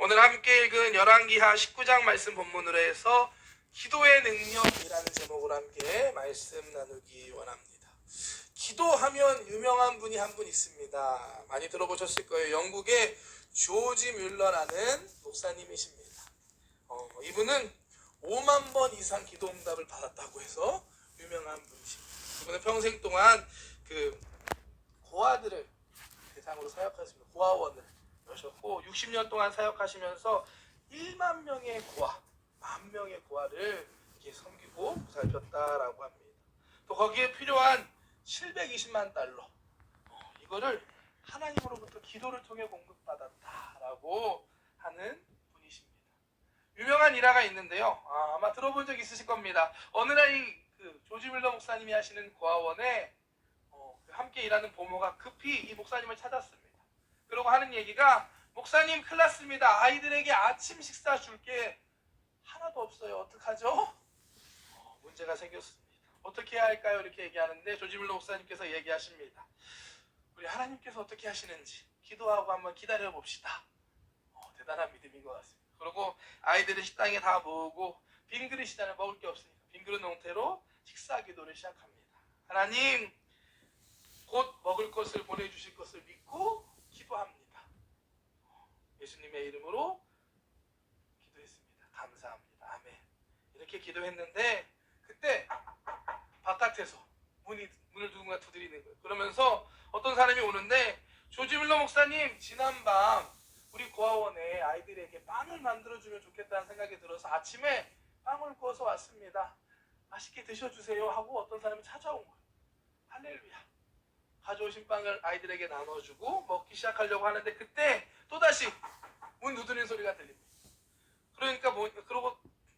오늘 함께 읽은 열왕기하 19장 말씀 본문으로 해서 기도의 능력이라는 제목으로 함께 말씀 나누기 원합니다. 기도하면 유명한 분이 한 분 있습니다. 많이 들어보셨을 거예요. 영국의 조지 뮬러라는 목사님이십니다. 이분은 5만 번 이상 기도 응답을 받았다고 해서 유명한 분이십니다. 이분은 평생 동안 고아들을 대상으로 사역하셨습니다. 고아원을 여셨고 60년 동안 사역하시면서 1만 명의 고아, 10,000명의 고아를 이렇게 섬기고 보살폈다라고 합니다. 또 거기에 필요한 720만 달러 이거를 하나님으로부터 기도를 통해 공급받았다라고 하는 분이십니다. 유명한 일화가 있는데요. 아마 들어본 적 있으실 겁니다. 어느 날 조지 뮬러 목사님이 하시는 고아원에 함께 일하는 보모가 급히 이 목사님을 찾았습니다. 그러고 하는 얘기가, 목사님 큰일 났습니다. 아이들에게 아침 식사 줄 게 하나도 없어요. 어떡하죠? 문제가 생겼습니다. 어떻게 해야 할까요? 이렇게 얘기하는데 조지 뮬러 목사님께서 얘기하십니다. 우리 하나님께서 어떻게 하시는지 기도하고 한번 기다려 봅시다. 대단한 믿음인 것 같습니다. 그리고 아이들을 식당에 다 모으고 빈 그릇이잖아요. 먹을 게 없으니까 빈 그릇 형태로 식사 기도를 시작합니다. 하나님, 곧 먹을 것을 보내주실 것을 믿고 기도합니다. 예수님의 이름으로 기도했습니다. 감사합니다. 아멘. 이렇게 기도했는데 그때 바깥에서 문을 누군가 두드리는 거예요. 그러면서 어떤 사람이 오는데, 조지 뮬러 목사님, 지난밤 우리 고아원에 아이들에게 빵을 만들어주면 좋겠다는 생각이 들어서 아침에 빵을 구워서 왔습니다. 맛있게 드셔주세요 하고 어떤 사람이 찾아온 거예요. 할렐루야. 가져오신 빵을 아이들에게 나눠주고 먹기 시작하려고 하는데 그때 또다시 문 두드리는 소리가 들립니다. 그러고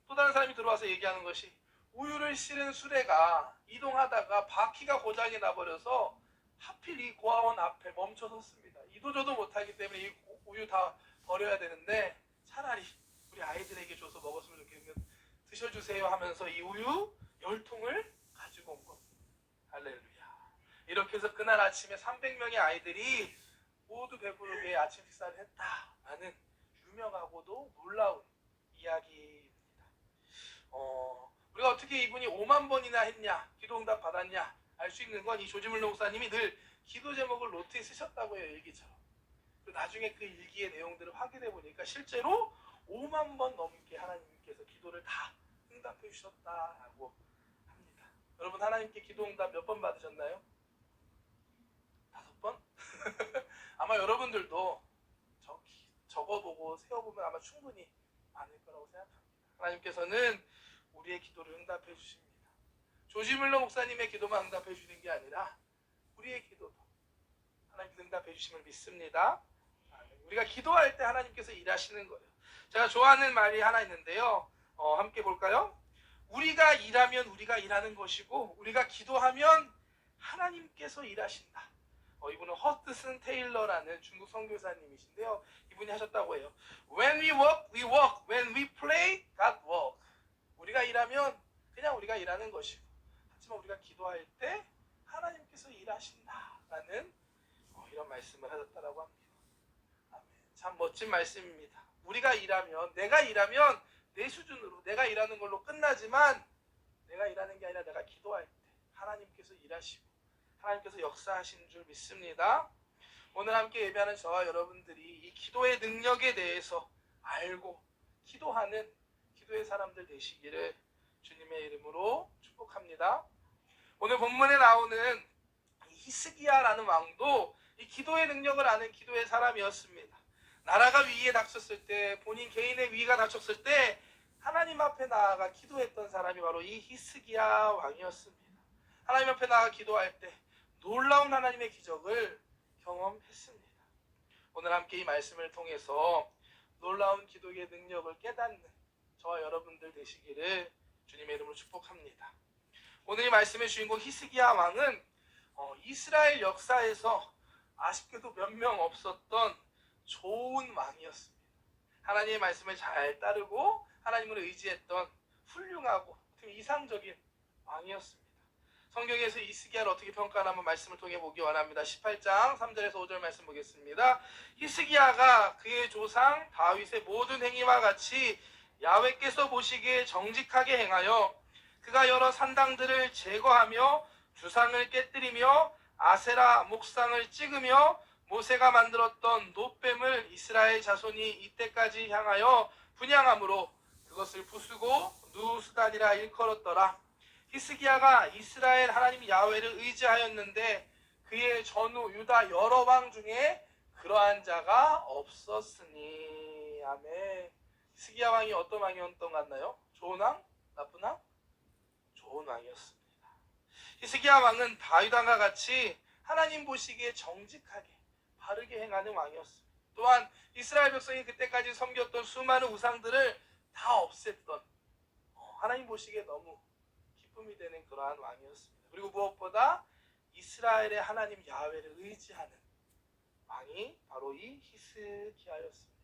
또 다른 사람이 들어와서 얘기하는 것이, 우유를 실은 수레가 이동하다가 바퀴가 고장이 나버려서 하필 이 고아원 앞에 멈춰 섰습니다. 이도저도 못하기 때문에 이 우유 다 버려야 되는데 차라리 우리 아이들에게 줘서 먹었으면 좋겠는데 드셔주세요 하면서 이 우유 10통을 가지고 온 겁니다. 할렐루야. 이렇게 해서 그날 아침에 300명의 아이들이 모두 배부르게 아침 식사를 했다라는 유명하고도 놀라운 이야기입니다. 우리가 어떻게 이분이 5만 번이나 했냐, 기도 응답 받았냐 알 수 있는 건 이 조지 뮬러 목사님이 늘 기도 제목을 노트에 쓰셨다고 해요. 일기처럼. 나중에 그 일기의 내용들을 확인해 보니까 실제로 5만 번 넘게 하나님께서 기도를 다 응답해 주셨다라고 합니다. 여러분, 하나님께 기도 응답 몇 번 받으셨나요? 5번? 아마 여러분들도 적어보고 세어보면 아마 충분히 많을 거라고 생각합니다. 하나님께서는 우리의 기도를 응답해 주십니다. 조지 뮬러 목사님의 기도만 응답해 주는 게 아니라 우리의 기도도 하나님께서 응답해 주심을 믿습니다. 우리가 기도할 때 하나님께서 일하시는 거예요. 제가 좋아하는 말이 하나 있는데요. 함께 볼까요? 우리가 일하면 우리가 일하는 것이고, 우리가 기도하면 하나님께서 일하신다. 이분은 허드슨 테일러라는 중국 선교사님이신데요. 이분이 하셨다고 해요. When we work, we work. When we pray, God work. 우리가 일하면 그냥 우리가 일하는 것이고, 하지만 우리가 기도할 때 하나님께서 일하신다라는 이런 말씀을 하셨다고 합니다. 아멘. 참 멋진 말씀입니다. 우리가 일하면, 내가 일하면 내 수준으로 내가 일하는 걸로 끝나지만, 내가 일하는 게 아니라 내가 기도할 때 하나님께서 일하시고 하나님께서 역사하신 줄 믿습니다. 오늘 함께 예배하는 저와 여러분들이 이 기도의 능력에 대해서 알고 기도하는 기도의 사람들 되시기를 주님의 이름으로 축복합니다. 오늘 본문에 나오는 히스기야라는 왕도 이 기도의 능력을 아는 기도의 사람이었습니다. 나라가 위기에 닥쳤을 때, 본인 개인의 위기가 닥쳤을 때 하나님 앞에 나아가 기도했던 사람이 바로 이 히스기야 왕이었습니다. 하나님 앞에 나아가 기도할 때 놀라운 하나님의 기적을 경험했습니다. 오늘 함께 이 말씀을 통해서 놀라운 기도의 능력을 깨닫는 저와 여러분들 되시기를 주님의 이름으로 축복합니다. 오늘 이 말씀의 주인공 히스기야 왕은 이스라엘 역사에서 아쉽게도 몇 명 없었던 좋은 왕이었습니다. 하나님의 말씀을 잘 따르고 하나님을 의지했던 훌륭하고 이상적인 왕이었습니다. 성경에서 히스기야를 어떻게 평가하나 한번 말씀을 통해 보기 원합니다. 18장 3절에서 5절 말씀 보겠습니다. 히스기야가 그의 조상 다윗의 모든 행위와 같이 야훼께서 보시기에 정직하게 행하여 그가 여러 산당들을 제거하며 주상을 깨뜨리며 아세라 목상을 찍으며 모세가 만들었던 놋뱀을 이스라엘 자손이 이때까지 향하여 분향함으로 그것을 부수고 누수단이라 일컬었더라. 히스기야가 이스라엘 하나님 야훼를 의지하였는데 그의 전후 유다 여러 왕 중에 그러한 자가 없었으니. 아멘. 히스기야 왕이 어떤 왕이었던 것 같나요? 좋은 왕? 나쁜 왕? 좋은 왕이었습니다. 히스기야 왕은 다윗 왕과 같이 하나님 보시기에 정직하게 바르게 행하는 왕이었습니다. 또한 이스라엘 백성이 그때까지 섬겼던 수많은 우상들을 다 없앴던 하나님 보시기에 너무 기쁨이 되는 그러한 왕이었습니다. 그리고 무엇보다 이스라엘의 하나님 야훼를 의지하는 왕이 바로 이 히스기야였습니다.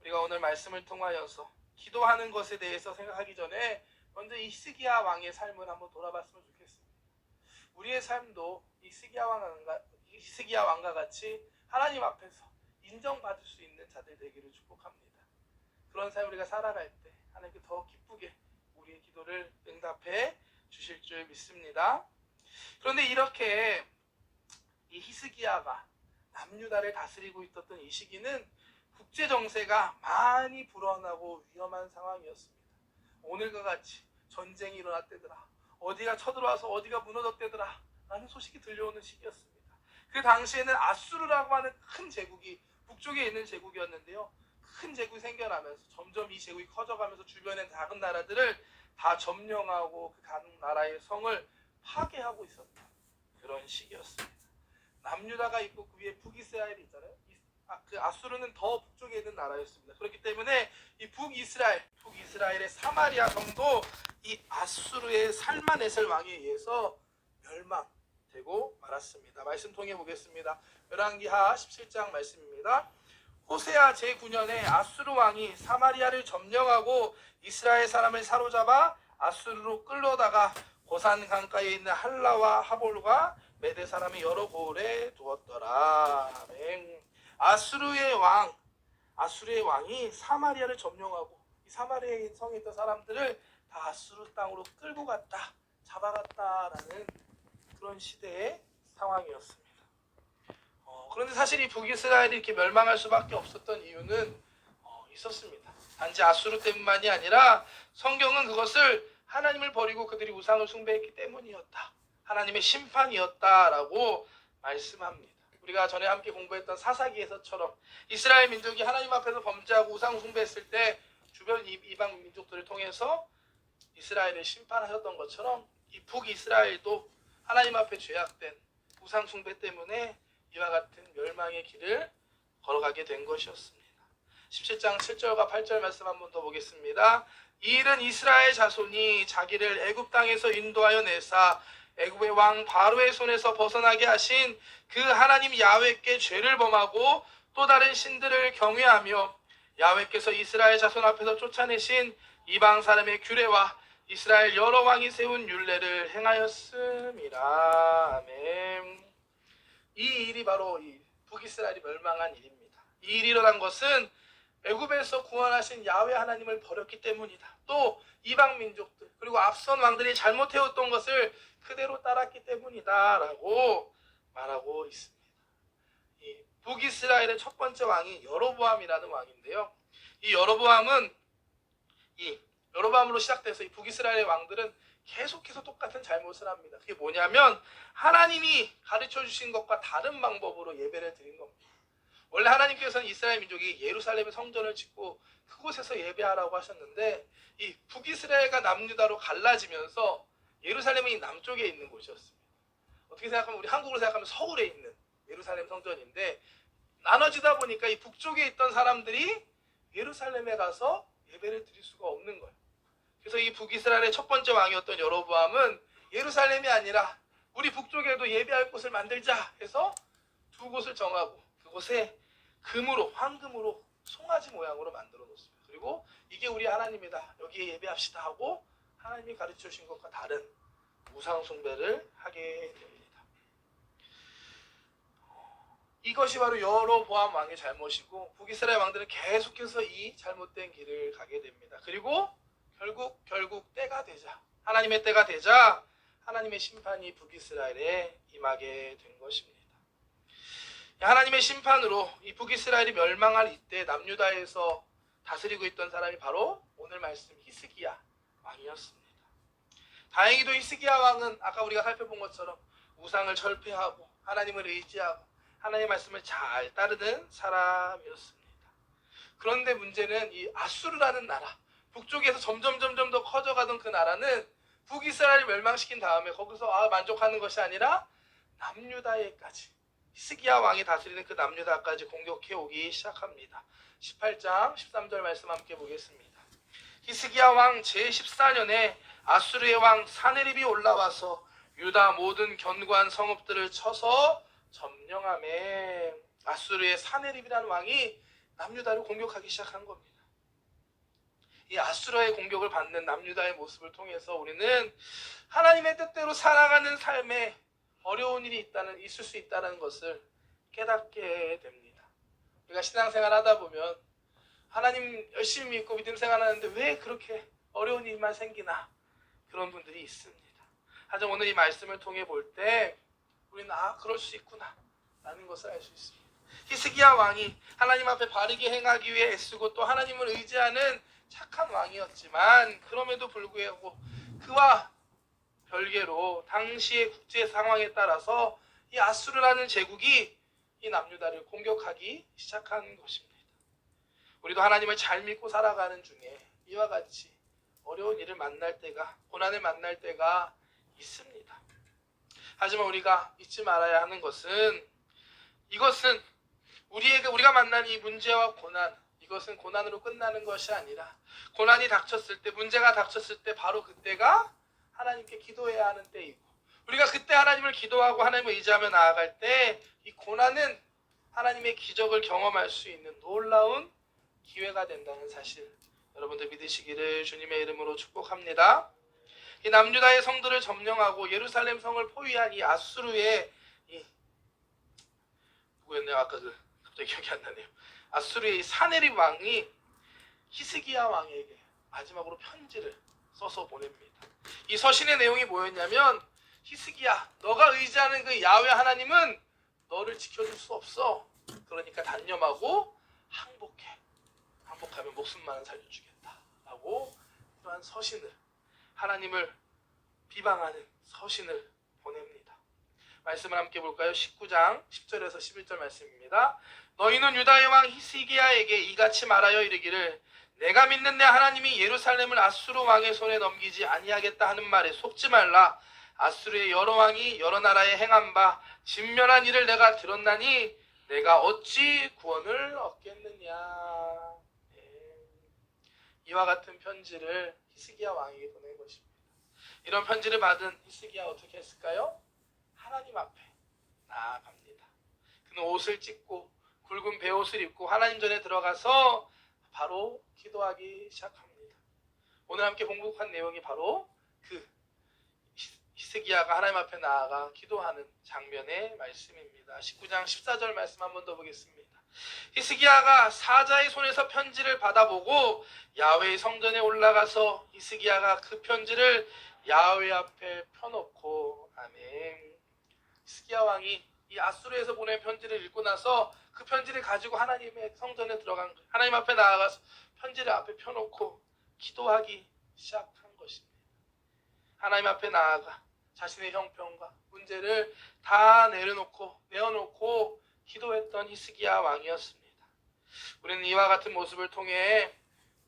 우리가 오늘 말씀을 통하여서 기도하는 것에 대해서 생각하기 전에 먼저 이 히스기야 왕의 삶을 한번 돌아봤으면 좋겠습니다. 우리의 삶도 히스기야 왕과 같이 하나님 앞에서 인정받을 수 있는 자들 되기를 축복합니다. 그런 삶 우리가 살아갈 때 하나님께 더 기쁘게 우리의 기도를 응답해 주실 줄 믿습니다. 그런데 이렇게 이 히스기야가 남유다를 다스리고 있었던 이 시기는 국제 정세가 많이 불안하고 위험한 상황이었습니다. 오늘과 같이 전쟁이 일어났대더라, 어디가 쳐들어와서 어디가 무너졌대더라 라는 소식이 들려오는 시기였습니다. 그 당시에는 아수르라고 하는 큰 제국이 북쪽에 있는 제국이었는데요, 큰 제국이 생겨나면서 점점 이 제국이 커져가면서 주변의 작은 나라들을 다 점령하고 그 각 나라의 성을 파괴하고 있었던 그런 시기였습니다. 남유다가 있고 그 위에 북이스라엘이 있잖아요. 그 아수르는 더 북쪽에 있는 나라였습니다. 그렇기 때문에 이 북이스라엘의 사마리아 성도 이 아수르의 살마네셀 왕에 의해서 멸망되고 말았습니다. 말씀 통해 보겠습니다. 열왕기하 17장 말씀입니다. 호세아 제9년에 아수르 왕이 사마리아를 점령하고 이스라엘 사람을 사로잡아 아수르로 끌려다가 고산 강가에 있는 할라와 하볼과 메대 사람의 여러 고을에 두었더라. 아멘. 아수르의 왕이 사마리아를 점령하고 이 사마리아 성에 있던 사람들을 다 아수르 땅으로 끌고 갔다, 잡아갔다라는 그런 시대의 상황이었습니다. 그런데 사실 이 북이스라엘이 이렇게 멸망할 수밖에 없었던 이유는 있었습니다. 단지 아수르 때문만이 아니라 성경은 그것을 하나님을 버리고 그들이 우상을 숭배했기 때문이었다, 하나님의 심판이었다라고 말씀합니다. 우리가 전에 함께 공부했던 사사기에서처럼 이스라엘 민족이 하나님 앞에서 범죄하고 우상 숭배했을 때 주변 이방 민족들을 통해서 이스라엘을 심판하셨던 것처럼 이 북이스라엘도 하나님 앞에 죄악된 우상 숭배 때문에 이와 같은 멸망의 길을 걸어가게 된 것이었습니다. 17장 7절과 8절 말씀 한번 더 보겠습니다. 이 일은 이스라엘 자손이 자기를 애굽 땅에서 인도하여 내사 애굽의 왕 바로의 손에서 벗어나게 하신 그 하나님 야훼께 죄를 범하고 또 다른 신들을 경외하며 야훼께서 이스라엘 자손 앞에서 쫓아내신 이방 사람의 규례와 이스라엘 여러 왕이 세운 율례를 행하였음이라. 아멘. 이 일이 바로 이 북이스라엘이 멸망한 일입니다. 이 일이 일어난 것은 애굽에서 구원하신 야훼 하나님을 버렸기 때문이다. 또 이방 민족들 그리고 앞선 왕들이 잘못해왔던 것을 그대로 따랐기 때문이다 라고 말하고 있습니다. 이 북이스라엘의 첫 번째 왕이 여로보암이라는 왕인데요, 이 여로보암으로 시작돼서 이 북이스라엘의 왕들은 계속해서 똑같은 잘못을 합니다. 그게 뭐냐면 하나님이 가르쳐 주신 것과 다른 방법으로 예배를 드린 겁니다. 원래 하나님께서는 이스라엘 민족이 예루살렘에 성전을 짓고 그곳에서 예배하라고 하셨는데 이 북이스라엘과 남유다로 갈라지면서 예루살렘이 남쪽에 있는 곳이었습니다. 어떻게 생각하면 우리 한국으로 생각하면 서울에 있는 예루살렘 성전인데 나눠지다 보니까 이 북쪽에 있던 사람들이 예루살렘에 가서 예배를 드릴 수가 없는 거예요. 그래서 이 북이스라엘의 첫 번째 왕이었던 여로보암은 예루살렘이 아니라 우리 북쪽에도 예배할 곳을 만들자 해서 두 곳을 정하고 그곳에 황금으로 송아지 모양으로 만들어 놓습니다. 그리고 이게 우리 하나님이다, 여기에 예배합시다 하고 하나님이 가르쳐 주신 것과 다른 우상 숭배를 하게 됩니다. 이것이 바로 여로보암 왕의 잘못이고 북이스라엘 왕들은 계속해서 이 잘못된 길을 가게 됩니다. 그리고 결국 때가 되자, 하나님의 때가 되자 하나님의 심판이 북이스라엘에 임하게 된 것입니다. 하나님의 심판으로 이 북이스라엘이 멸망할 이때 남유다에서 다스리고 있던 사람이 바로 오늘 말씀 히스기야 왕이었습니다. 다행히도 히스기야 왕은 아까 우리가 살펴본 것처럼 우상을 철폐하고 하나님을 의지하고 하나님의 말씀을 잘 따르는 사람이었습니다. 그런데 문제는 이 아수르라는 나라, 북쪽에서 점점 더 커져가던 그 나라는 북이스라엘을 멸망시킨 다음에 거기서 만족하는 것이 아니라 남유다에까지, 히스기야 왕이 다스리는 그 남유다까지 공격해 오기 시작합니다. 18장 13절 말씀 함께 보겠습니다. 히스기야 왕 제14년에 아수르의 왕 사네립이 올라와서 유다 모든 견고한 성읍들을 쳐서 점령하매, 아수르의 사네립이라는 왕이 남유다를 공격하기 시작한 겁니다. 이 아수르의 공격을 받는 남유다의 모습을 통해서 우리는 하나님의 뜻대로 살아가는 삶에 어려운 일이 있을 수 있다는 것을 깨닫게 됩니다. 우리가 신앙생활 하다 보면 하나님 열심히 믿고 믿음 생활하는데 왜 그렇게 어려운 일만 생기나, 그런 분들이 있습니다. 하지만 오늘 이 말씀을 통해 볼 때 우리는 그럴 수 있구나 라는 것을 알 수 있습니다. 히스기야 왕이 하나님 앞에 바르게 행하기 위해 애쓰고 또 하나님을 의지하는 착한 왕이었지만, 그럼에도 불구하고 그와 별개로 당시의 국제 상황에 따라서 이 아수르라는 제국이 이 남유다를 공격하기 시작한 것입니다. 우리도 하나님을 잘 믿고 살아가는 중에 이와 같이 어려운 일을 만날 때가, 고난을 만날 때가 있습니다. 하지만 우리가 잊지 말아야 하는 것은, 이것은 우리가 만난 이 문제와 고난, 이것은 고난으로 끝나는 것이 아니라 고난이 닥쳤을 때, 문제가 닥쳤을 때 바로 그때가 하나님께 기도해야 하는 때이고, 우리가 그때 하나님을 기도하고 하나님을 의지하며 나아갈 때 이 고난은 하나님의 기적을 경험할 수 있는 놀라운 기회가 된다는 사실, 여러분들 믿으시기를 주님의 이름으로 축복합니다. 이 남유다의 성들을 점령하고 예루살렘 성을 포위한 이 아수르의 누구였네요? 아까 갑자기 기억이 안 나네요. 아수르의 이 사네립 왕이 히스기야 왕에게 마지막으로 편지를 써서 보냅니다. 이 서신의 내용이 뭐였냐면, 히스기야, 너가 의지하는 그 야훼 하나님은 너를 지켜줄 수 없어. 그러니까 단념하고 항복해. 항복하면 목숨만은 살려주겠다 라고 이러한 서신을, 하나님을 비방하는 서신을 보냅니다. 말씀을 함께 볼까요? 19장 10절에서 11절 말씀입니다. 너희는 유다의 왕 히스기야에게 이같이 말하여 이르기를, 내가 믿는 내 하나님이 예루살렘을 아수르 왕의 손에 넘기지 아니하겠다 하는 말에 속지 말라. 아수르의 여러 왕이 여러 나라에 행한 바 진멸한 일을 내가 들었나니 내가 어찌 구원을 얻겠느냐. 이와 같은 편지를 히스기야 왕에게 보낸 것입니다. 이런 편지를 받은 히스기야 어떻게 했을까요? 하나님 앞에 나아갑니다. 그는 옷을 찢고 굵은 베옷을 입고 하나님 전에 들어가서 바로 기도하기 시작합니다. 오늘 함께 봉독한 내용이 바로 그 히스기야가 하나님 앞에 나아가 기도하는 장면의 말씀입니다. 19장 14절 말씀 한 번 더 보겠습니다. 히스기야가 사자의 손에서 편지를 받아보고 야훼의 성전에 올라가서 히스기야가 그 편지를 야훼 앞에 펴놓고, 아멘. 히스기야 왕이 이 아수르에서 보낸 편지를 읽고 나서 그 편지를 가지고 하나님의 성전에 들어간 거예요. 하나님 앞에 나아가서 편지를 앞에 펴놓고 기도하기 시작한 것입니다. 하나님 앞에 나아가 자신의 형편과 문제를 다 내어놓고 기도했던 히스기야 왕이었습니다. 우리는 이와 같은 모습을 통해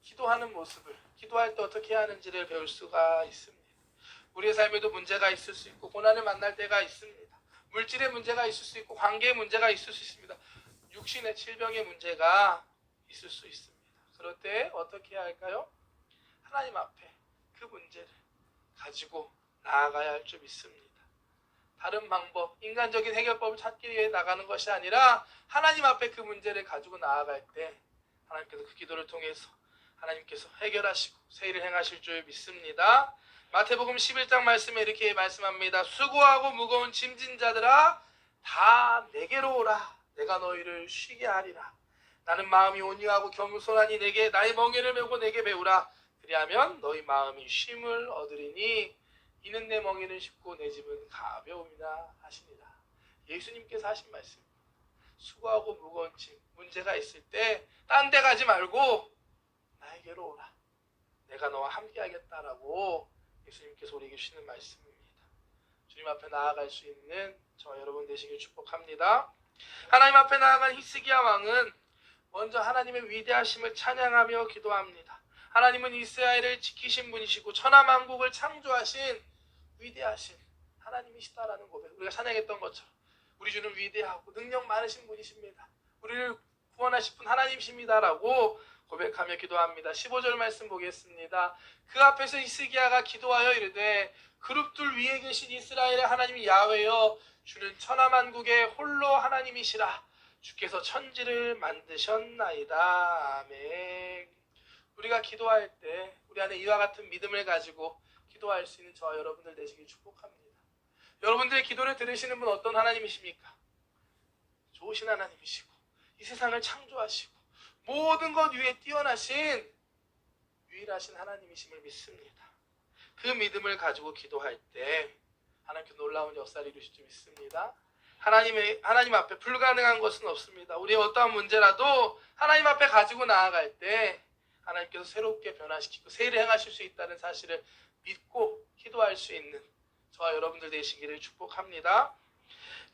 기도하는 모습을, 기도할 때 어떻게 하는지를 배울 수가 있습니다. 우리의 삶에도 문제가 있을 수 있고 고난을 만날 때가 있습니다. 물질의 문제가 있을 수 있고 관계의 문제가 있을 수 있습니다. 육신의 질병의 문제가 있을 수 있습니다. 그럴 때 어떻게 해야 할까요? 하나님 앞에 그 문제를 가지고 나아가야 할 줄 믿습니다. 다른 방법, 인간적인 해결법을 찾기 위해 나가는 것이 아니라 하나님 앞에 그 문제를 가지고 나아갈 때 하나님께서 그 기도를 통해서 하나님께서 해결하시고 새 일을 행하실 줄 믿습니다. 마태복음 11장 말씀에 이렇게 말씀합니다. 수고하고 무거운 짐진 자들아 다 내게로 오라. 내가 너희를 쉬게 하리라. 나는 마음이 온유하고 겸손하니 내게 나의 멍에를 메고 내게 배우라. 그리하면 너희 마음이 쉼을 얻으리니 이는 내 멍에는 쉽고 내 짐은 가벼움이라 하시니라. 예수님께서 하신 말씀입니다. 수고하고 무거운 짐, 문제가 있을 때 딴 데 가지 말고 나에게로 오라. 내가 너와 함께 하겠다라고 예수님께서 우리에게 주시는 말씀입니다. 주님 앞에 나아갈 수 있는 저와 여러분 되시길 축복합니다. 하나님 앞에 나아간 히스기야 왕은 먼저 하나님의 위대하심을 찬양하며 기도합니다. 하나님은 이스라엘을 지키신 분이시고 천하만국을 창조하신 위대하신 하나님이시다라는 고백, 우리가 찬양했던 것처럼 우리 주는 위대하고 능력 많으신 분이십니다. 우리를 구원하실 분 하나님이십니다라고 고백하며 기도합니다. 15절 말씀 보겠습니다. 그 앞에서 히스기야가 기도하여 이르되 그룹들 위에 계신 이스라엘의 하나님이 야훼여 주는 천하만국의 홀로 하나님이시라. 주께서 천지를 만드셨나이다. 아멘. 우리가 기도할 때 우리 안에 이와 같은 믿음을 가지고 기도할 수 있는 저와 여러분들 되시길 축복합니다. 여러분들의 기도를 들으시는 분 어떤 하나님이십니까? 좋으신 하나님이시고 이 세상을 창조하시고 모든 것 위에 뛰어나신 유일하신 하나님이심을 믿습니다. 그 믿음을 가지고 기도할 때 하나님께 놀라운 역사를 이루실 줄 믿습니다. 하나님 앞에 불가능한 것은 없습니다. 우리의 어떠한 문제라도 하나님 앞에 가지고 나아갈 때 하나님께서 새롭게 변화시키고 새 일을 행하실 수 있다는 사실을 믿고 기도할 수 있는 저와 여러분들 되시기를 축복합니다.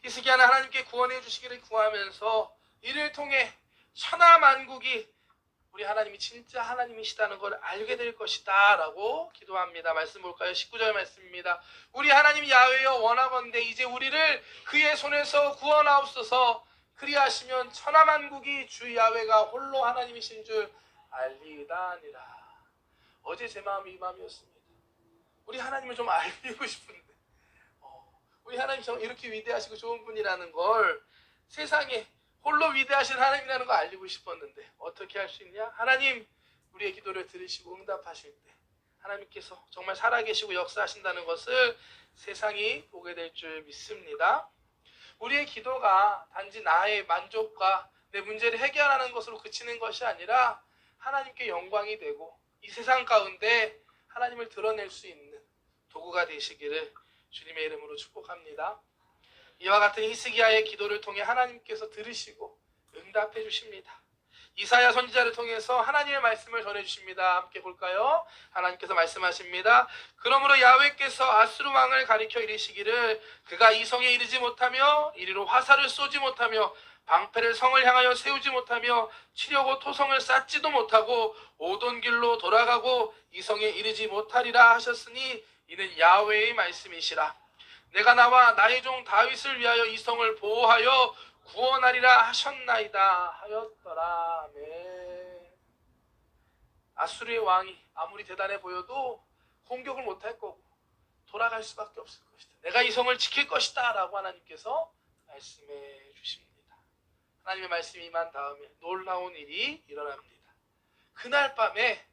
히스기야는 하나님께 구원해 주시기를 구하면서 이를 통해 천하만국이 우리 하나님이 진짜 하나님이시다는 걸 알게 될 것이다 라고 기도합니다. 말씀 볼까요? 19절 말씀입니다. 우리 하나님 야훼여 원하건대 이제 우리를 그의 손에서 구원하옵소서. 그리하시면 천하만국이 주 야훼가 홀로 하나님이신 줄 알리다니라. 어제 제 마음이 이 마음이었습니다. 우리 하나님을 좀 알리고 싶은데 우리 하나님 정 이렇게 위대하시고 좋은 분이라는 걸 세상에 홀로 위대하신 하나님이라는 걸 알리고 싶었는데 어떻게 할 수 있냐? 하나님 우리의 기도를 들으시고 응답하실 때 하나님께서 정말 살아계시고 역사하신다는 것을 세상이 보게 될 줄 믿습니다. 우리의 기도가 단지 나의 만족과 내 문제를 해결하는 것으로 그치는 것이 아니라 하나님께 영광이 되고 이 세상 가운데 하나님을 드러낼 수 있는 도구가 되시기를 주님의 이름으로 축복합니다. 이와 같은 히스기야의 기도를 통해 하나님께서 들으시고 응답해 주십니다. 이사야 선지자를 통해서 하나님의 말씀을 전해 주십니다. 함께 볼까요? 하나님께서 말씀하십니다. 그러므로 야훼께서 아수르 왕을 가리켜 이르시기를 그가 이 성에 이르지 못하며 이리로 화살을 쏘지 못하며 방패를 성을 향하여 세우지 못하며 치려고 토성을 쌓지도 못하고 오던 길로 돌아가고 이 성에 이르지 못하리라 하셨으니 이는 야훼의 말씀이시라. 내가 나와 나의 종 다윗을 위하여 이 성을 보호하여 구원하리라 하셨나이다 하였더라. 아멘. 아수르의 왕이 아무리 대단해 보여도 공격을 못할 거고 돌아갈 수밖에 없을 것이다. 내가 이 성을 지킬 것이다 라고 하나님께서 말씀해 주십니다. 하나님의 말씀이 임한 다음에 놀라운 일이 일어납니다. 그날 밤에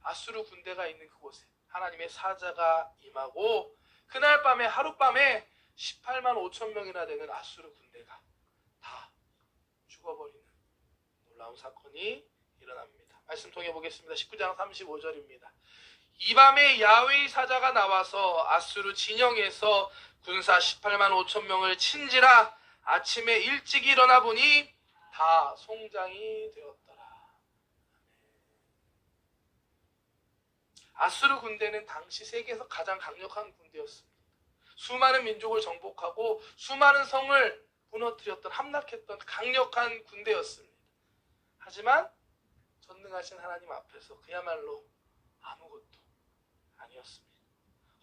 아수르 군대가 있는 그곳에 하나님의 사자가 임하고 그날 밤에 하룻밤에 18만 5천 명이나 되는 아수르 군대가 다 죽어버리는 놀라운 사건이 일어납니다. 말씀 통해 보겠습니다. 19장 35절입니다. 이 밤에 야훼의 사자가 나와서 아수르 진영에서 군사 18만 5천 명을 친지라 아침에 일찍 일어나 보니 다 송장이 되었더라. 아수르 군대는 당시 세계에서 가장 강력한 군대였습니다. 수많은 민족을 정복하고 수많은 성을 무너뜨렸던 함락했던 강력한 군대였습니다. 하지만 전능하신 하나님 앞에서 그야말로 아무것도 아니었습니다.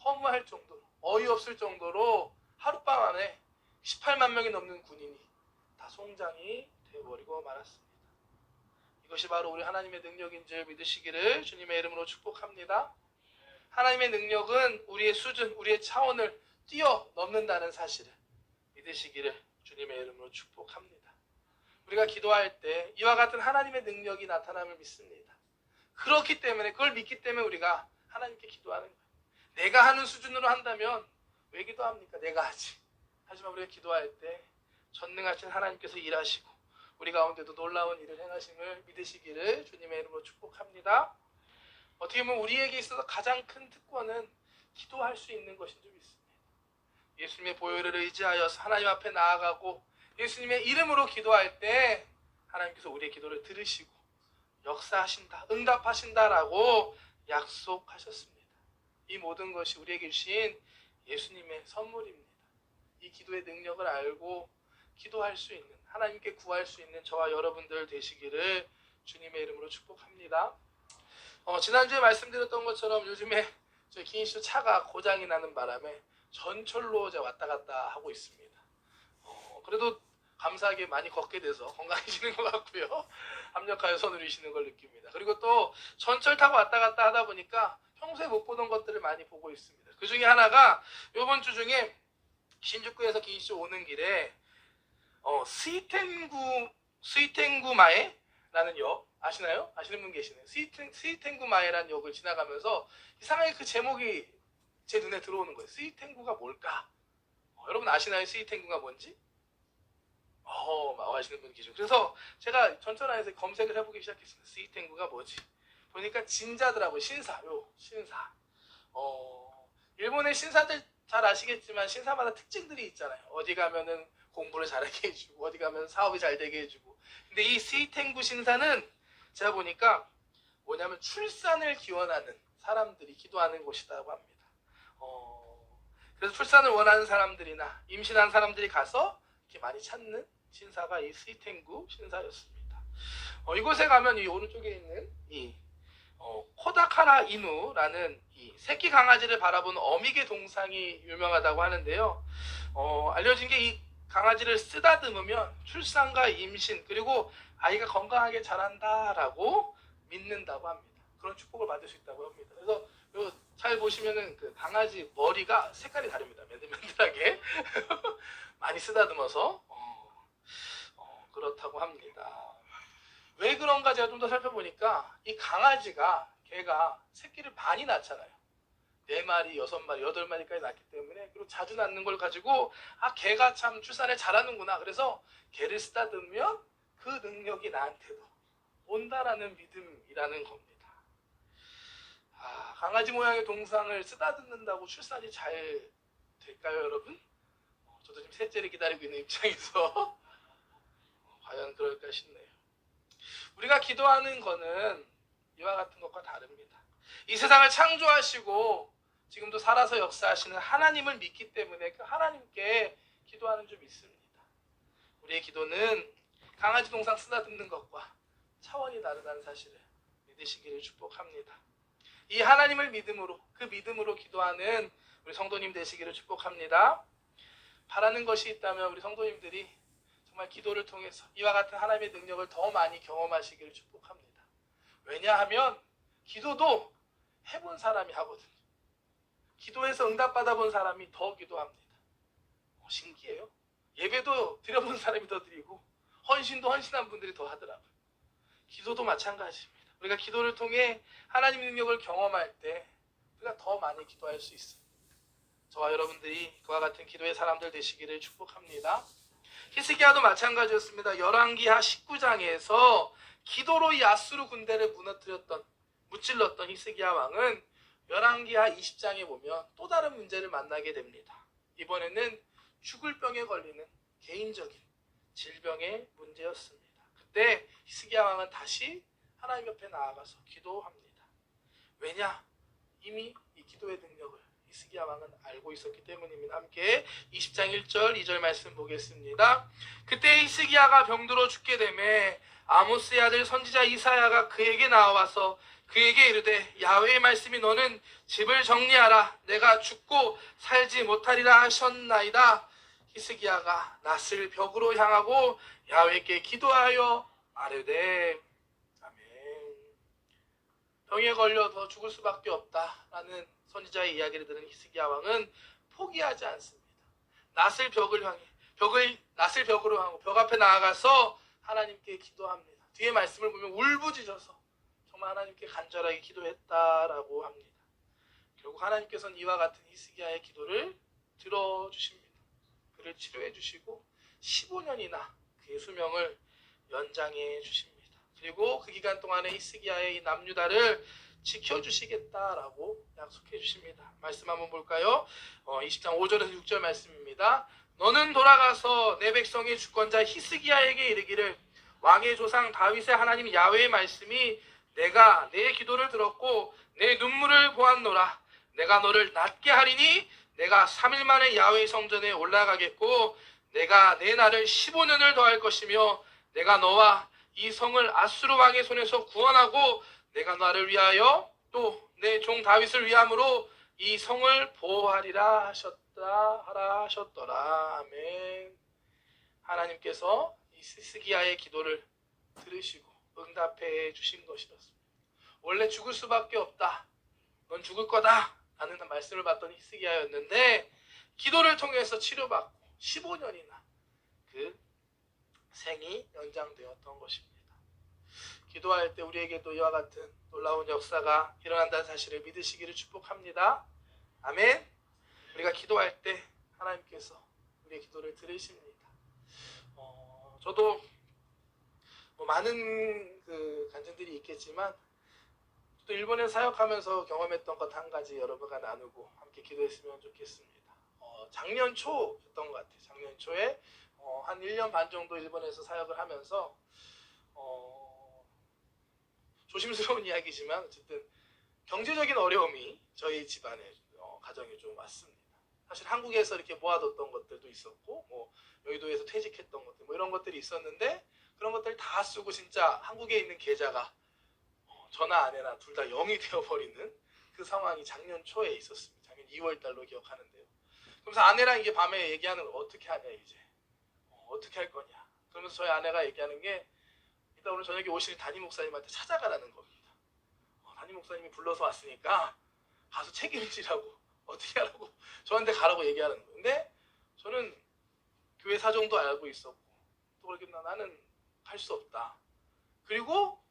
허무할 정도로 어이없을 정도로 하룻밤 안에 18만 명이 넘는 군인이 다 송장이 되어버리고 말았습니다. 이것이 바로 우리 하나님의 능력인 줄 믿으시기를 주님의 이름으로 축복합니다. 하나님의 능력은 우리의 수준, 우리의 차원을 뛰어넘는다는 사실을 믿으시기를 주님의 이름으로 축복합니다. 우리가 기도할 때 이와 같은 하나님의 능력이 나타남을 믿습니다. 그렇기 때문에 그걸 믿기 때문에 우리가 하나님께 기도하는 거예요. 내가 하는 수준으로 한다면 왜 기도합니까? 내가 하지. 하지만 우리가 기도할 때 전능하신 하나님께서 일하시고 우리 가운데도 놀라운 일을 행하심을 믿으시기를 주님의 이름으로 축복합니다. 어떻게 보면 우리에게 있어서 가장 큰 특권은 기도할 수 있는 것인 줄 믿습니다. 예수님의 보혈을 의지하여서 하나님 앞에 나아가고 예수님의 이름으로 기도할 때 하나님께서 우리의 기도를 들으시고 역사하신다, 응답하신다라고 약속하셨습니다. 이 모든 것이 우리에게 주신 예수님의 선물입니다. 이 기도의 능력을 알고 기도할 수 있는, 하나님께 구할 수 있는 저와 여러분들 되시기를 주님의 이름으로 축복합니다. 지난주에 말씀드렸던 것처럼 요즘에 저희 기인쇼 차가 고장이 나는 바람에 전철로 왔다 갔다 하고 있습니다. 그래도 감사하게 많이 걷게 돼서 건강해지는 것 같고요. 합력하여 손을 위시는 걸 느낍니다. 그리고 또 전철 타고 왔다 갔다 하다 보니까 평소에 못 보던 것들을 많이 보고 있습니다. 그 중에 하나가 이번 주 중에 신주쿠에서 기인쇼 오는 길에 스이텐구마에라는 역 아시나요? 아시는 분 계시네요. 스이텐구마에라는 역을 지나가면서 이상하게 그 제목이 제 눈에 들어오는 거예요. 스이텐구가 뭘까? 여러분 아시나요? 스이텐구가 뭔지? 아시는 분 계시죠. 그래서 제가 전철 안에서 검색을 해보기 시작했습니다. 스이텐구가 뭐지? 보니까 진자더라고요. 신사. 일본의 신사들 잘 아시겠지만 신사마다 특징들이 있잖아요. 어디 가면은 공부를 잘하게 해주고 어디 가면 사업이 잘 되게 해주고. 근데 이 스이텐구 신사는 제가 보니까 뭐냐면 출산을 기원하는 사람들이 기도하는 곳이라고 합니다. 그래서 출산을 원하는 사람들이나 임신한 사람들이 가서 이렇게 많이 찾는 신사가 이 스이텐구 신사였습니다. 이곳에 가면 이 오른쪽에 있는 이 코다카라 이누라는 이 새끼 강아지를 바라보는 어미개 동상이 유명하다고 하는데요. 알려진 게 이 강아지를 쓰다듬으면 출산과 임신 그리고 아이가 건강하게 자란다라고 믿는다고 합니다. 그런 축복을 받을 수 있다고 합니다. 그래서 잘 보시면은 그 강아지 머리가 색깔이 다릅니다. 맨들맨들하게 많이 쓰다듬어서 그렇다고 합니다. 왜 그런가 제가 좀 더 살펴보니까 이 강아지가 걔가 새끼를 많이 낳잖아요. 4마리, 6마리, 8마리까지 낳기 때문에 그리고 자주 낳는 걸 가지고 걔가 참 출산을 잘하는구나. 그래서 걔를 쓰다듬으면 그 능력이 나한테도 온다라는 믿음이라는 겁니다. 강아지 모양의 동상을 쓰다듬는다고 출산이 잘 될까요, 여러분? 저도 지금 셋째를 기다리고 있는 입장에서 과연 그럴까 싶네요. 우리가 기도하는 거는 이와 같은 것과 다릅니다. 이 세상을 창조하시고 지금도 살아서 역사하시는 하나님을 믿기 때문에 그 하나님께 기도하는 줄 믿습니다. 우리의 기도는 강아지 동상 쓰다듬는 것과 차원이 다르다는 사실을 믿으시기를 축복합니다. 이 하나님을 믿음으로 그 믿음으로 기도하는 우리 성도님 되시기를 축복합니다. 바라는 것이 있다면 우리 성도님들이 정말 기도를 통해서 이와 같은 하나님의 능력을 더 많이 경험하시기를 축복합니다. 왜냐하면 기도도 해본 사람이 하거든요. 기도해서 응답받아 본 사람이 더 기도합니다. 신기해요. 예배도 드려본 사람이 더 드리고 헌신도 헌신한 분들이 더 하더라고요. 기도도 마찬가지입니다. 우리가 기도를 통해 하나님의 능력을 경험할 때 우리가 더 많이 기도할 수 있어요. 저와 여러분들이 그와 같은 기도의 사람들 되시기를 축복합니다. 히스기야도 마찬가지였습니다. 열왕기하 19장에서 기도로 이 아수르 군대를 무찔렀던 히스기야 왕은 열왕기하 20장에 보면 또 다른 문제를 만나게 됩니다. 이번에는 죽을 병에 걸리는 개인적인 질병의 문제였습니다. 그때 히스기야 왕은 다시 하나님 옆에 나아가서 기도합니다. 왜냐? 이미 이 기도의 능력을 히스기야 왕은 알고 있었기 때문입니다. 함께 20장 1절 2절 말씀 보겠습니다. 그때 히스기야가 병들어 죽게 되매 아모스의 아들 선지자 이사야가 그에게 나와서 그에게 이르되 야훼의 말씀이 너는 집을 정리하라 내가 죽고 살지 못하리라 하셨나이다. 히스기야가 낫을 벽으로 향하고 야훼께 기도하여 아뢰되 아멘. 병에 걸려 더 죽을 수밖에 없다라는 선지자의 이야기를 들은 히스기야 왕은 포기하지 않습니다. 낫을 벽으로 향하고 벽 앞에 나아가서 하나님께 기도합니다. 뒤에 말씀을 보면 울부짖어서 정말 정말 하나님께 간절하게 기도했다라고 합니다. 결국 하나님께서는 이와 같은 히스기야의 기도를 들어주십니다. 그를 치료해 주시고 15년이나 그의 수명을 연장해 주십니다. 그리고 그 기간 동안에 히스기야의 이 남유다를 지켜주시겠다라고 약속해 주십니다. 말씀 한번 볼까요? 20장 5절에서 6절 말씀입니다. 너는 돌아가서 내 백성의 주권자 히스기야에게 이르기를 왕의 조상 다윗의 하나님 야훼의 말씀이 내가 내 기도를 들었고 내 눈물을 보았노라. 내가 너를 낫게 하리니 내가 3일 만에 야훼의 성전에 올라가겠고 내가 내 날을 15년을 더할 것이며 내가 너와 이 성을 아수르 왕의 손에서 구원하고 내가 나를 위하여 또 내 종 다윗을 위함으로 이 성을 보호하리라 하셨더라. 아멘. 하나님께서 이 히스기야의 기도를 들으시고 응답해 주신 것이었습니다. 원래 죽을 수밖에 없다. 넌 죽을 거다. 라는 말씀을 받던 히스기야였는데 기도를 통해서 치료받고 15년이나 그 생이 연장되었던 것입니다. 기도할 때 우리에게도 이와 같은 놀라운 역사가 일어난다는 사실을 믿으시기를 축복합니다. 아멘. 우리가 기도할 때 하나님께서 우리의 기도를 들으십니다. 저도 많은 그 간증들이 있겠지만 또 일본에 사역하면서 경험했던 것 한 가지 여러분과 나누고 함께 기도했으면 좋겠습니다. 작년 초였던 것 같아요. 작년 초에 한 1년 반 정도 일본에서 사역을 하면서 조심스러운 이야기지만 어쨌든 경제적인 어려움이 저희 집안에 가정에 좀 왔습니다. 사실 한국에서 이렇게 모아뒀던 것들도 있었고 여의도에서 퇴직했던 것들 이런 것들이 있었는데 그런 것들 다 쓰고 진짜 한국에 있는 계좌가 저나 아내나 둘 다 0이 되어버리는 그 상황이 작년 초에 있었습니다. 작년 2월 달로 기억하는데요. 그래서 아내랑 이게 밤에 얘기하는 거 어떻게 하냐 이제 어떻게 할 거냐. 그러면서 저희 아내가 얘기하는 게 일단 오늘 저녁에 오실 담임 목사님한테 찾아가라는 겁니다. 담임 목사님이 불러서 왔으니까 가서 책임지라고 어떻게 하라고 저한테 가라고 얘기하는 거예요. 근데 저는 교회 사정도 알고 있었고 또 그렇게 나는 할 수 없다. 그리고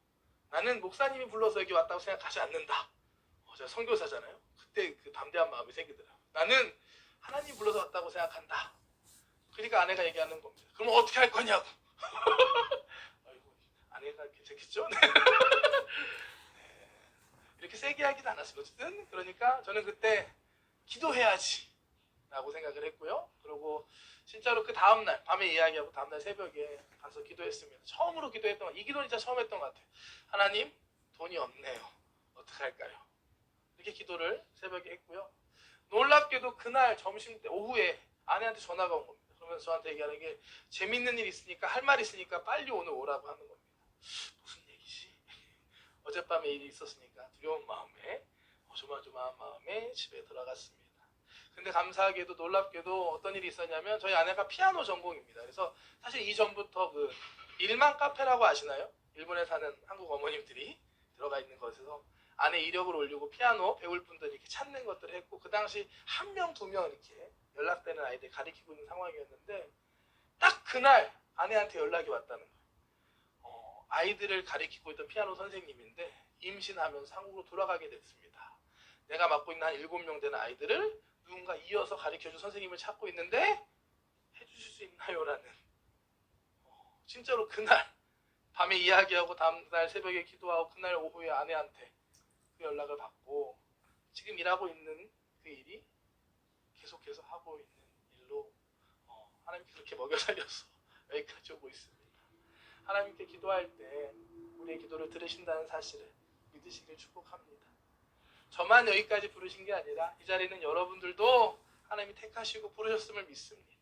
나는 목사님이 불러서 여기 왔다고 생각하지 않는다. 제가 선교사잖아요. 그때 그 담대한 마음이 생기더라고요. 나는 하나님 불러서 왔다고 생각한다. 그러니까 아내가 얘기하는 겁니다. 그럼 어떻게 할 거냐고. 아이고, 아내가 괜찮겠죠? 네. 이렇게 세게 하지는 않았습니다. 어쨌든 그러니까 저는 그때 기도해야지 라고 생각을 했고요. 그리고 진짜로 그 다음날 밤에 이야기하고 다음날 새벽에 가서 기도했습니다. 처음으로 기도했던 이 기도는 진짜 처음 했던 것 같아요. 하나님 돈이 없네요. 어떡할까요? 이렇게 기도를 새벽에 했고요. 놀랍게도 그날 점심때 오후에 아내한테 전화가 온 겁니다. 그러면서 저한테 얘기하는 게 재밌는 일 있으니까 할 말 있으니까 빨리 오늘 오라고 하는 겁니다. 무슨 얘기지? 어젯밤에 일이 있었으니까 두려운 마음에 조마조마한 마음에 집에 들어갔습니다. 근데 감사하게도 놀랍게도 어떤 일이 있었냐면 저희 아내가 피아노 전공입니다. 그래서 사실 이전부터 그 일만 카페라고 아시나요? 일본에 사는 한국 어머님들이 들어가 있는 것에서 아내 이력을 올리고 피아노 배울 분들 이렇게 찾는 것들을 했고 그 당시 한 명, 두 명 이렇게 연락되는 아이들 가르치고 있는 상황이었는데 딱 그날 아내한테 연락이 왔다는 거예요. 아이들을 가르치고 있던 피아노 선생님인데 임신하면서 한국으로 돌아가게 됐습니다. 내가 맡고 있는 한 7명 되는 아이들을 누군가 이어서 가르쳐줄 선생님을 찾고 있는데 해주실 수 있나요? 라는 진짜로 그날 밤에 이야기하고 다음날 새벽에 기도하고 그날 오후에 아내한테 그 연락을 받고 지금 일하고 있는 그 일이 계속해서 하고 있는 일로 하나님께서 그렇게 먹여 살려서 여기까지 오고 있습니다. 하나님께 기도할 때 우리의 기도를 들으신다는 사실을 믿으시길 축복합니다. 저만 여기까지 부르신 게 아니라 이 자리는 여러분들도 하나님이 택하시고 부르셨음을 믿습니다.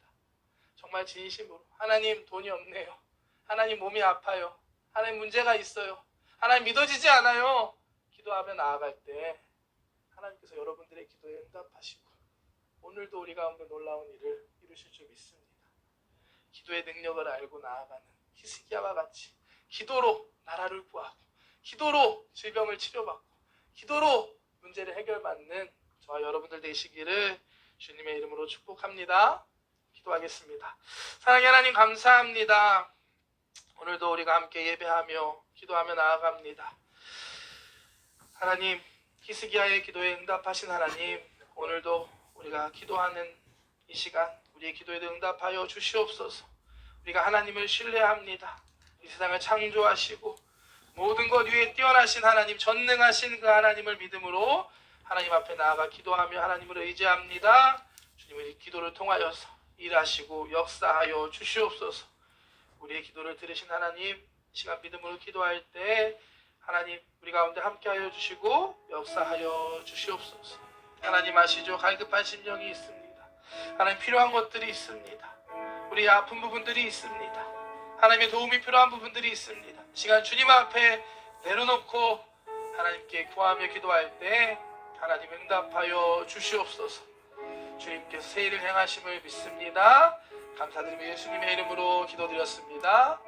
정말 진심으로 하나님 돈이 없네요. 하나님 몸이 아파요. 하나님 문제가 있어요. 하나님 믿어지지 않아요. 기도하며 나아갈 때 하나님께서 여러분들의 기도에 응답하시고 오늘도 우리 가운데 놀라운 일을 이루실 줄 믿습니다. 기도의 능력을 알고 나아가는 히스기야와 같이 기도로 나라를 구하고 기도로 질병을 치료받고 기도로 문제를 해결받는 저와 여러분들 되시기를 주님의 이름으로 축복합니다. 기도하겠습니다. 사랑의 하나님 감사합니다. 오늘도 우리가 함께 예배하며 기도하며 나아갑니다. 하나님, 히스기야의 기도에 응답하신 하나님, 오늘도 우리가 기도하는 이 시간 우리의 기도에도 응답하여 주시옵소서. 우리가 하나님을 신뢰합니다. 이 세상을 창조하시고 모든 것 위에 뛰어나신 하나님, 전능하신 그 하나님을 믿음으로 하나님 앞에 나아가 기도하며 하나님을 의지합니다. 주님의 기도를 통하여서 일하시고 역사하여 주시옵소서. 우리의 기도를 들으신 하나님, 이 시간 믿음으로 기도할 때 하나님 우리 가운데 함께하여 주시고 역사하여 주시옵소서. 하나님 아시죠? 갈급한 심령이 있습니다. 하나님 필요한 것들이 있습니다. 우리 아픈 부분들이 있습니다. 하나님의 도움이 필요한 부분들이 있습니다. 이 시간 주님 앞에 내려놓고 하나님께 구하며 기도할 때 하나님 응답하여 주시옵소서. 주님께서 새 일을 행하심을 믿습니다. 감사드리며 예수님의 이름으로 기도드렸습니다.